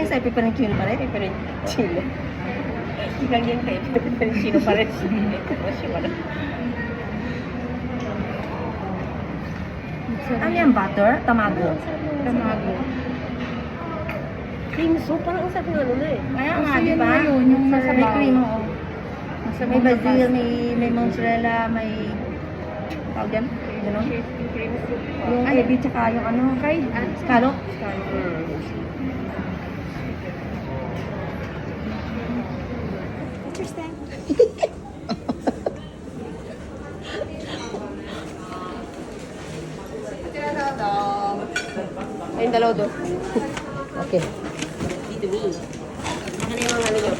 Ay, sa peperoncino pa rin? Peperoncino. Ilang yan kayo, peperoncino pa rin. Kasi wala. Ano yan, butter? Tamago? Tamago. Cream soup, parang usap yung ano na eh. Kaya nga, Kasi di yun ba? na yun, yung nasa May baw. cream, oo. Nasa May baw na basil, pasta. may mozzarella, may... Tawag yan? Gano'n? Cream soup. Yung ebi, tsaka yung ano? Fried Scallop? Interesting. Ayun, dalaw doon. Okay. Dito me. Ano yung mga ano nyo?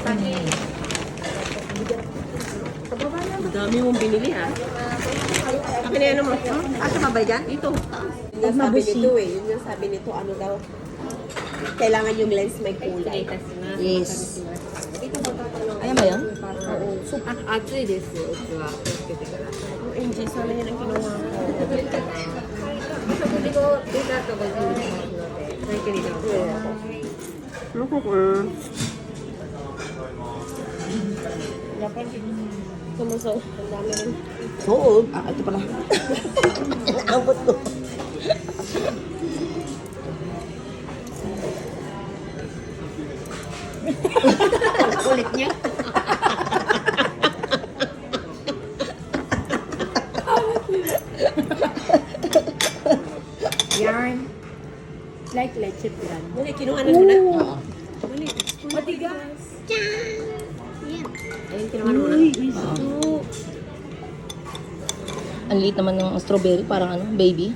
Dami mong binili ha. Akin na yan mo. Asa ba ba dyan? Dito. Yun yung sabi nito eh. Yun yung sabi nito, ano daw. Kailangan yung lens may kulay. Yes. Ayan ba yan? Oo. So, 暑いですよ、うちは。気をつけてください。 NG, sana yan ang kinuha ko. 食事後、デザートご準備しますので、ごゆっくりどうぞ。 Ano ko Kumuso. Ang dami rin. Oo. Ah, ito pala. Naabot ko. Ulit niya. Yarn. Like leche plan. Wala, kinuha na muna. Oo. Wala. Matigas. Ayun, kinuha na muna. Ang liit naman ng strawberry, parang ano, baby.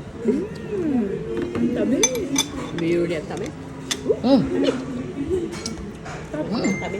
Tabi. Biyuli at tabi. Mm. Tabi.